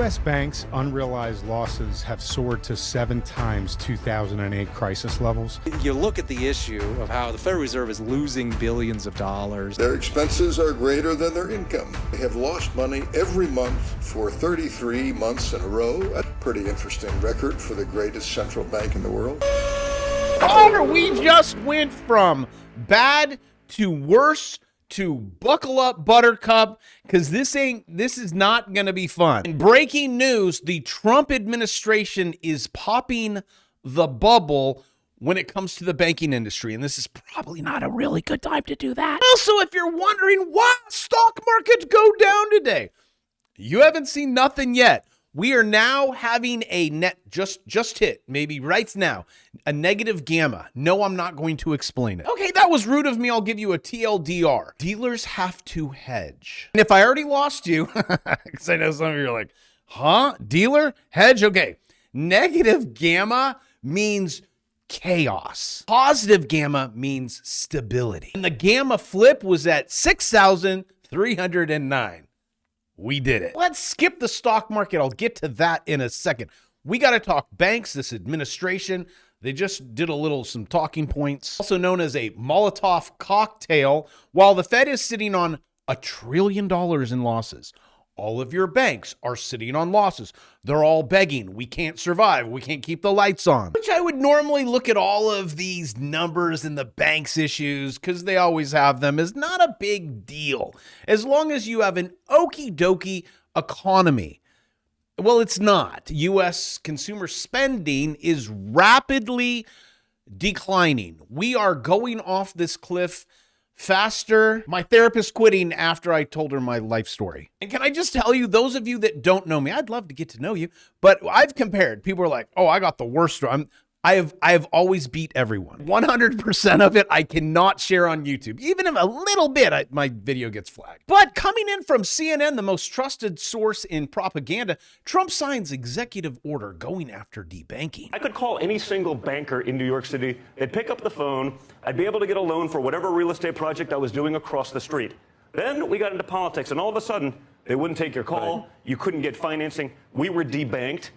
U.S. banks' unrealized losses have soared to 7 times 2008 crisis levels. You look at the issue of how the Federal Reserve is losing billions of dollars. Their expenses are greater than their income. They have lost money every month for 33 months in a row. A pretty interesting record for the greatest central bank in the world. Oh, we just went from bad to worse to buckle up, Buttercup, because this is not going to be fun. In breaking news, the Trump administration is popping the bubble when it comes to the banking industry, and this is probably not a really good time to do that. Also, if you're wondering why stock markets go down today, you haven't seen nothing yet. We are now having a net, just hit, maybe right now, a negative gamma. No, I'm not going to explain it. Okay, that was rude of me. I'll give you a TLDR. Dealers have to hedge. And if I already lost you, because I know some of you are like, huh? Dealer? Hedge? Okay. Negative gamma means chaos. Positive gamma means stability. And the gamma flip was at 6,309. We did it. Let's skip the stock market. I'll get to that in a second. We got to talk banks, this administration. They just did some talking points, also known as a Molotov cocktail, while the Fed is sitting on $1 trillion in losses. All of your banks are sitting on losses. They're all begging. We can't survive. We can't keep the lights on. Which I would normally look at all of these numbers and the banks issues, because they always have them, as not a big deal. As long as you have an okie dokie economy. Well, it's not. U.S. consumer spending is rapidly declining. We are going off this cliff faster. My therapist quitting after I told her my life story. And can I just tell you, those of you that don't know me, I'd love to get to know you, but I've compared. People are like, oh, I got the worst story. I have always beat everyone. 100% of it I cannot share on YouTube. Even if a little bit, my video gets flagged. But coming in from CNN, the most trusted source in propaganda, Trump signs executive order going after debanking. I could call any single banker in New York City. They'd pick up the phone. I'd be able to get a loan for whatever real estate project I was doing across the street. Then we got into politics, and all of a sudden, they wouldn't take your call. Right. You couldn't get financing. We were debanked.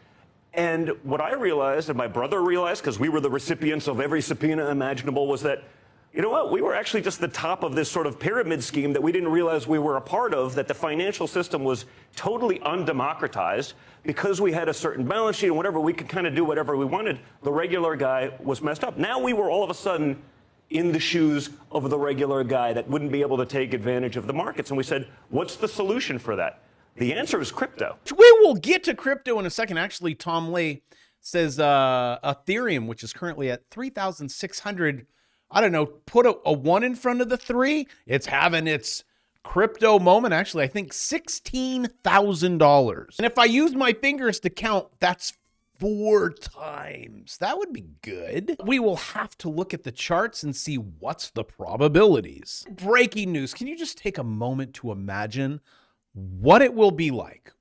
And what I realized, and my brother realized, because we were the recipients of every subpoena imaginable, was that, you know what, we were actually just the top of this sort of pyramid scheme that we didn't realize we were a part of, that the financial system was totally undemocratized. Because we had a certain balance sheet and whatever, we could kind of do whatever we wanted. The regular guy was messed up. Now we were all of a sudden in the shoes of the regular guy that wouldn't be able to take advantage of the markets. And we said, what's the solution for that? The answer is crypto. We will get to crypto in a second. Actually, Tom Lay says Ethereum, which is currently at 3,600, I don't know, put a 1 in front of the 3. It's having its crypto moment. Actually, I think $16,000. And if I use my fingers to count, that's 4 times. That would be good. We will have to look at the charts and see what's the probabilities. Breaking news. Can you just take a moment to imagine what it will be like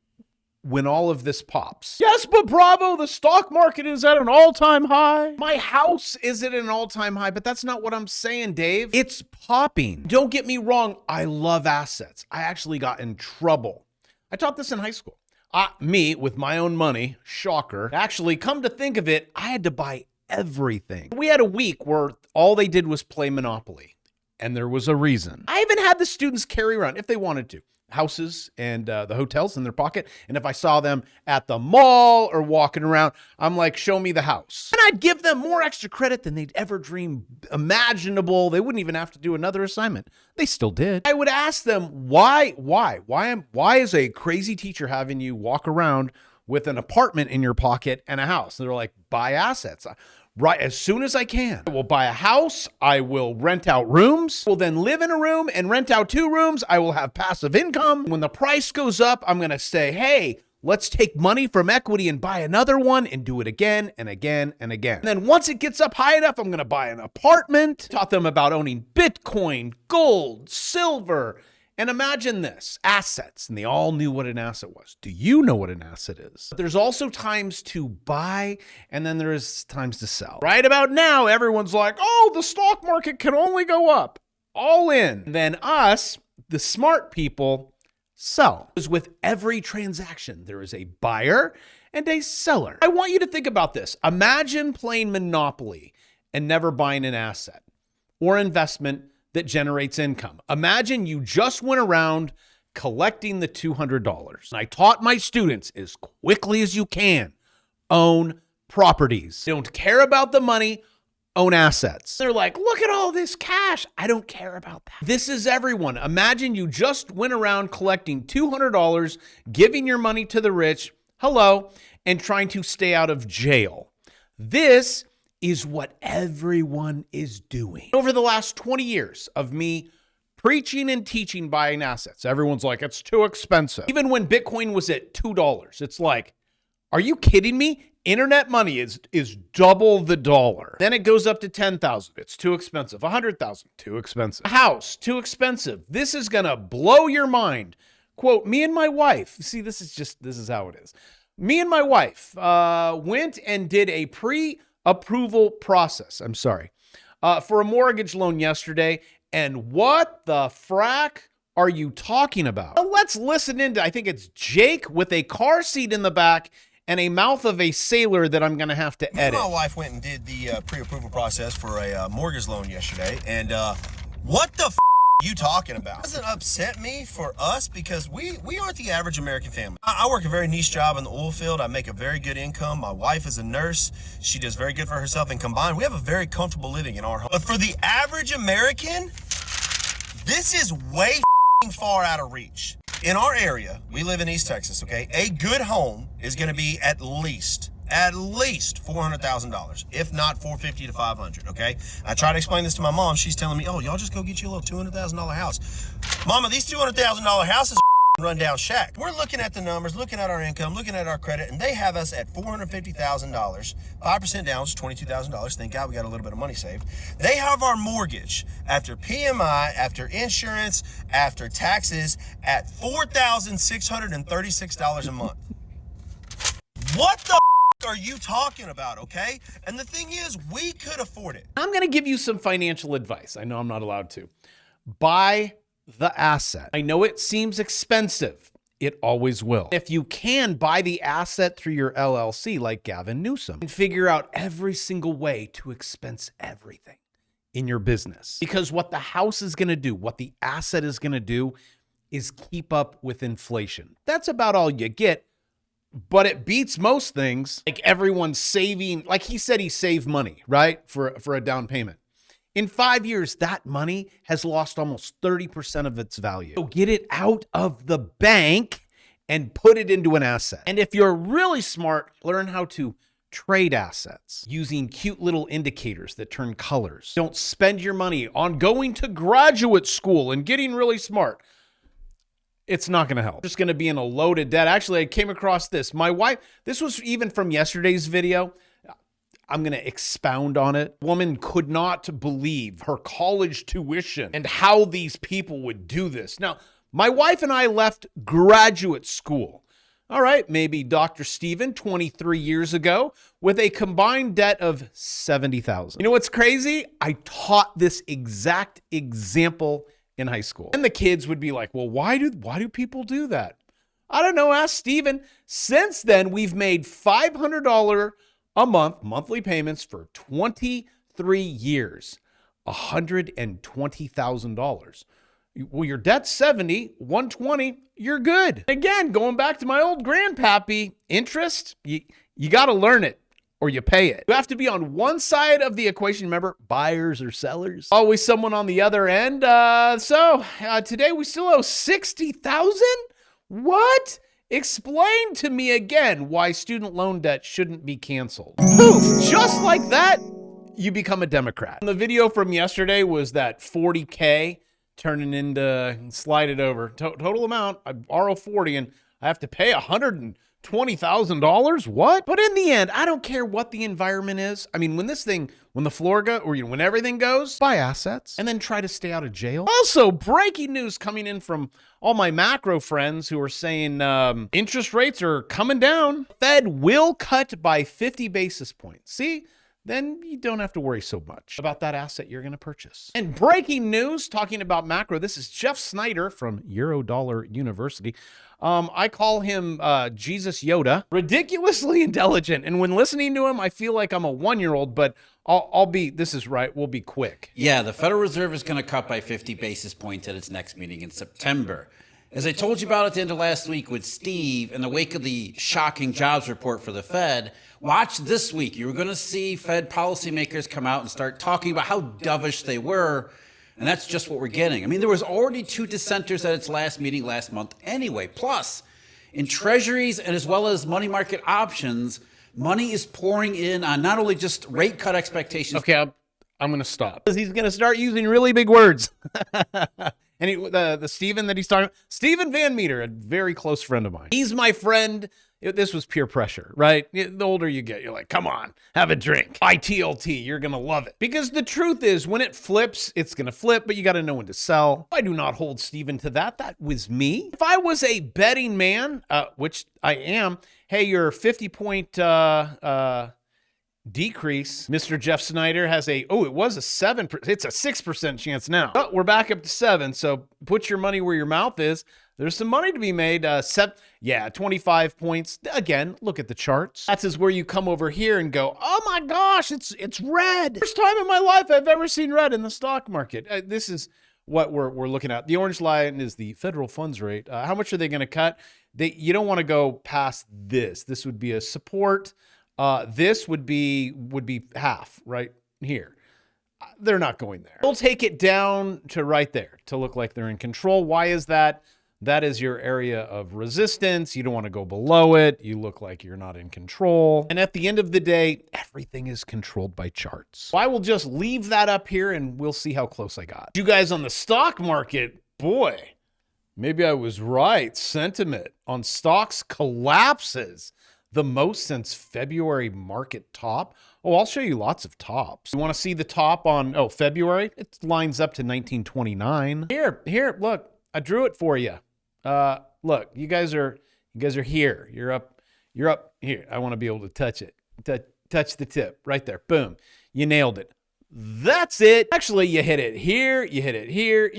when all of this pops? Yes, but bravo, the stock market is at an all-time high. My house is at an all-time high, but that's not what I'm saying, Dave. It's popping. Don't get me wrong. I love assets. I actually got in trouble. I taught this in high school. Me, with my own money, shocker. Actually, come to think of it, I had to buy everything. We had a week where all they did was play Monopoly, and there was a reason. I even had the students carry around, if they wanted to, houses and the hotels in their pocket. And if I saw them at the mall or walking around, I'm like, show me the house. And I'd give them more extra credit than they'd ever dream imaginable. They wouldn't even have to do another assignment. They still did. I would ask them, why is a crazy teacher having you walk around with an apartment in your pocket and a house? And they're like, buy assets. Right, as soon as I can. I will buy a house. I will rent out rooms. I will then live in a room and rent out 2 rooms. I will have passive income. When the price goes up, I'm going to say, hey, let's take money from equity and buy another one and do it again and again and again. And then once it gets up high enough, I'm going to buy an apartment. Taught them about owning Bitcoin, gold, silver. And imagine this, assets, and they all knew what an asset was. Do you know what an asset is? But there's also times to buy, and then there's times to sell. Right about now, everyone's like, oh, the stock market can only go up. All in. And then us, the smart people, sell. Because with every transaction, there is a buyer and a seller. I want you to think about this. Imagine playing Monopoly and never buying an asset or investment that generates income. Imagine you just went around collecting the $200. And I taught my students as quickly as you can, own properties. Don't care about the money, own assets. They're like, look at all this cash. I don't care about that. This is everyone. Imagine you just went around collecting $200, giving your money to the rich, hello, and trying to stay out of jail. This is what everyone is doing. Over the last 20 years of me preaching and teaching buying assets, everyone's like, it's too expensive. Even when Bitcoin was at $2, it's like, are you kidding me? Internet money is double the dollar. Then it goes up to 10,000. It's too expensive. 100,000, too expensive. A house, too expensive. This is gonna blow your mind. Quote, me and my wife, see, this is how it is. Me and my wife went and did a pre-approval process, for a mortgage loan yesterday. And what the frack are you talking about? Well, let's listen into, I think it's Jake with a car seat in the back and a mouth of a sailor that I'm going to have to edit. My wife went and did the pre-approval process for a mortgage loan yesterday. And what the f are you talking about? It doesn't upset me for us because we aren't the average American family. I work a very niche job in the oil field. I make a very good income. My wife is a nurse. She does very good for herself. And combined, we have a very comfortable living in our home. But for the average American, this is way far out of reach. In our area, we live in East Texas, okay? A good home is going to be at least $400,000, if not $450 to $500, okay? I try to explain this to my mom. She's telling me, oh, y'all just go get you a little $200,000 house. Mama, these $200,000 houses are run down shack. We're looking at the numbers, looking at our income, looking at our credit, and they have us at $450,000, 5% down, which is $22,000. Thank God we got a little bit of money saved. They have our mortgage after PMI, after insurance, after taxes at $4,636 a month. What the are you talking about, okay? And the thing is, we could afford it. I'm going to give you some financial advice. I know I'm not allowed to. Buy the asset. I know it seems expensive. It always will. If you can, buy the asset through your LLC like Gavin Newsom and figure out every single way to expense everything in your business. Because what the house is going to do, what the asset is going to do is keep up with inflation. That's about all you get. But it beats most things. Like everyone's saving, like he said, he saved money, right? For a down payment. In 5 years, that money has lost almost 30% of its value. So get it out of the bank and put it into an asset. And if you're really smart, learn how to trade assets using cute little indicators that turn colors. Don't spend your money on going to graduate school and getting really smart. It's not going to help. Just going to be in a loaded debt. Actually, I came across this. My wife, this was even from yesterday's video. I'm going to expound on it. Woman could not believe her college tuition and how these people would do this. Now, my wife and I left graduate school. All right, maybe Dr. Steven 23 years ago with a combined debt of $70,000. You know what's crazy? I taught this exact example in high school. And the kids would be like, well, why do people do that? I don't know, ask Steven. Since then, we've made $500 a month, monthly payments for 23 years, $120,000. Well, your debt's 70, 120, you're good. Again, going back to my old grandpappy, interest, you got to learn it or you pay it. You have to be on one side of the equation. Remember, buyers or sellers. Always someone on the other end. So today we still owe $60,000? What? Explain to me again why student loan debt shouldn't be canceled. Poof, just like that, you become a Democrat. The video from yesterday was that 40K turning into, slide it over, total amount, I borrow 40 and I have to pay $120,000? What? But in the end, I don't care what the environment is. I mean, when the floor goes, or when everything goes, buy assets and then try to stay out of jail. Also, breaking news coming in from all my macro friends who are saying interest rates are coming down. Fed will cut by 50 basis points. See, then you don't have to worry so much about that asset you're going to purchase. And breaking news, talking about macro, this is Jeff Snyder from Eurodollar University. I call him Jesus Yoda, ridiculously intelligent. And when listening to him, I feel like I'm a 1-year-old, but I'll be, this is right, we'll be quick. Yeah, the Federal Reserve is going to cut by 50 basis points at its next meeting in September. As I told you about at the end of last week with Steve, in the wake of the shocking jobs report for the Fed, watch this week. You're going to see Fed policymakers come out and start talking about how dovish they were, and that's just what we're getting. I mean, there was already 2 dissenters at its last meeting last month anyway. Plus, in treasuries and as well as money market options, money is pouring in on not only just rate cut expectations. Okay, I'm going to stop. He's going to start using really big words. And the Steven that he's talking about, Steven Van Meter, a very close friend of mine. He's my friend. This was peer pressure, right? The older you get, you're like, come on, have a drink. Buy TLT, you're going to love it. Because the truth is, when it flips, it's going to flip, but you got to know when to sell. I do not hold Steven to that. That was me. If I was a betting man, which I am, hey, your 50-point decrease. Mr. Jeff Snyder has it was a 7%. It's a 6% chance now. But we're back up to 7. So put your money where your mouth is. There's some money to be made. 25 points. Again, look at the charts. That's where you come over here and go, oh my gosh, it's red. First time in my life I've ever seen red in the stock market. This is what we're looking at. The orange line is the federal funds rate. How much are they going to cut? You don't want to go past this. This would be a support. This would be half right here. They're not going there. They'll take it down to right there to look like they're in control. Why is that? That is your area of resistance. You don't want to go below it. You look like you're not in control. And at the end of the day, everything is controlled by charts. So I will just leave that up here and we'll see how close I got. You guys on the stock market, boy, maybe I was right. Sentiment on stocks collapses. The most since February market top. Oh, I'll show you lots of tops. You want to see the top on, February? It lines up to 1929. Here, look, I drew it for you. Look, you guys are here. You're up here. I want to be able to touch it. Touch the tip right there. Boom. You nailed it. That's it. Actually, you hit it here. You hit it here.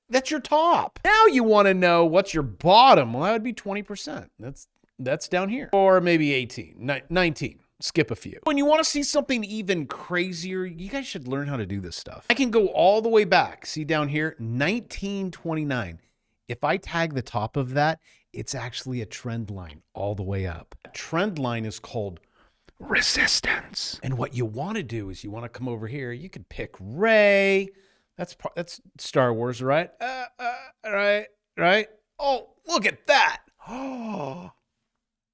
That's your top. Now you want to know what's your bottom. Well, that would be 20%. That's down here. Or maybe 18, 19. Skip a few. When you want to see something even crazier, you guys should learn how to do this stuff. I can go all the way back. See down here, 1929. If I tag the top of that, it's actually a trend line all the way up. That trend line is called resistance. And what you want to do is you want to come over here. You could pick Ray. That's Star Wars, right? Right. Oh, look at that. Oh.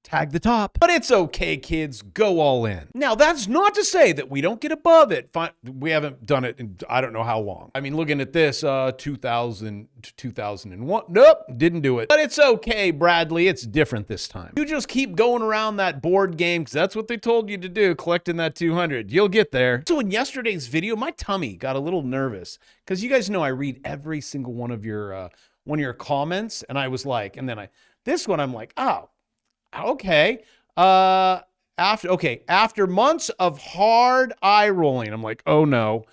Tag the top. But it's okay, kids. Go all in. Now, that's not to say that we don't get above it. We haven't done it in I don't know how long. I mean, looking at this, 2000 to 2001. Nope, didn't do it. But it's okay, Bradley. It's different this time. You just keep going around that board game because that's what they told you to do, collecting that 200. You'll get there. So in yesterday's video, my tummy got a little nervous because you guys know I read every single one of your comments, and I was like, and then this one I'm like, oh. Okay. After months of hard eye rolling, I'm like, oh no,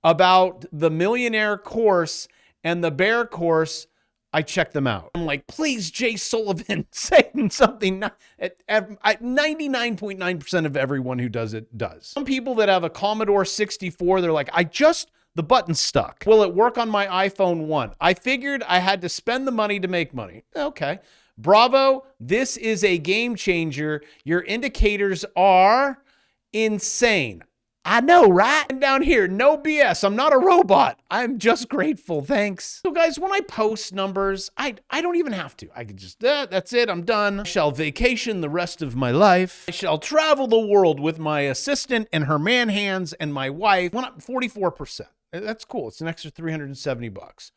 about the millionaire course and the bear course, I checked them out. I'm like, please, Jay Sullivan, say something. 99.9% of everyone who does it does. Some people that have a Commodore 64, they're like, the button's stuck. Will it work on my iPhone 1? I figured I had to spend the money to make money. Okay. Bravo, this is a game changer. Your indicators are insane. I know, right? And down here, no BS. I'm not a robot. I'm just grateful. Thanks. So guys, when I post numbers, I don't even have to. I can just, that's it. I'm done. I shall vacation the rest of my life. I shall travel the world with my assistant and her man hands and my wife. Went up 44%. That's cool. It's an extra $370.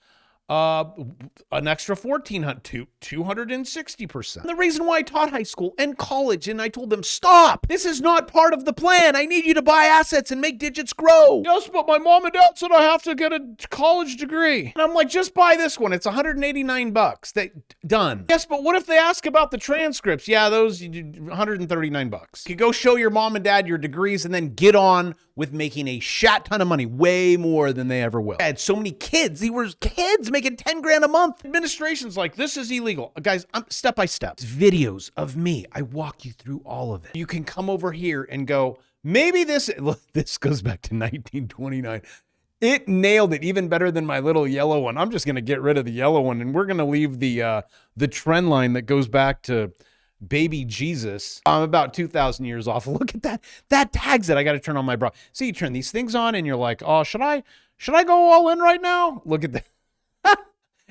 an extra 1,400, 260%. The reason why I taught high school and college, and I told them, stop, this is not part of the plan. I need you to buy assets and make digits grow. Yes, but my mom and dad said I have to get a college degree. And I'm like, just buy this one. It's $189. Done. Yes, but what if they ask about the transcripts? Yeah, those $139. You go show your mom and dad your degrees and then get on with making a shat ton of money, way more than they ever will. I had so many kids. These were kids making 10 grand a month. Administration's like, this is illegal. Guys, I'm step by step. It's videos of me. I walk you through all of it. You can come over here and go, maybe this goes back to 1929. It nailed it even better than my little yellow one. I'm just going to get rid of the yellow one, and we're going to leave the trend line that goes back to baby Jesus. I'm about 2,000 years off. Look at that. That tags it. I got to turn on my bra. See, you turn these things on and you're like, oh, should I go all in right now? Look at that.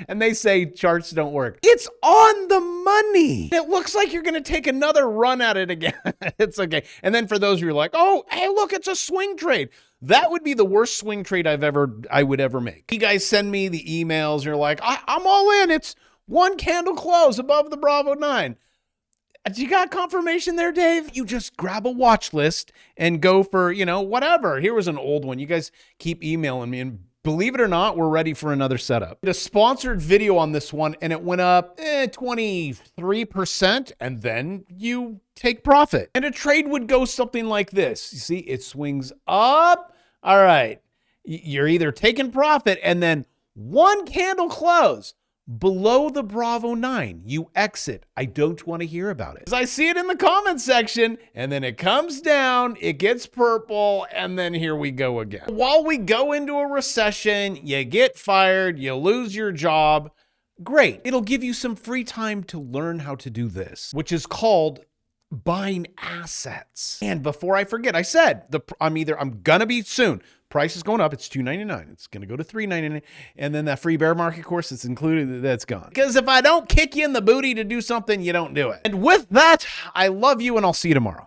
And they say charts don't work. It's on the money. It looks like you're going to take another run at it again. It's okay. And then for those who are like, oh, hey, look, it's a swing trade. That would be the worst swing trade I would ever make. You guys send me the emails. You're like, I'm all in. It's one candle close above the Bravo 9. You got confirmation there, Dave? You just grab a watch list and go for, whatever. Here was an old one. You guys keep emailing me, and believe it or not, we're ready for another setup. Did a sponsored video on this one, and it went up 23%, and then you take profit. And a trade would go something like this. You see, it swings up. All right. You're either taking profit, and then one candle close below the Bravo 9, you exit. I don't want to hear about it. Because I see it in the comment section, and then it comes down, it gets purple, and then here we go again. While we go into a recession, you get fired, you lose your job. Great. It'll give you some free time to learn how to do this, which is called buying assets. And before I forget, I said I'm gonna be soon. Price is going up. It's $2.99. It's going to go to $3.99. And then that free bear market course that's included, that's gone. Because if I don't kick you in the booty to do something, you don't do it. And with that, I love you, and I'll see you tomorrow.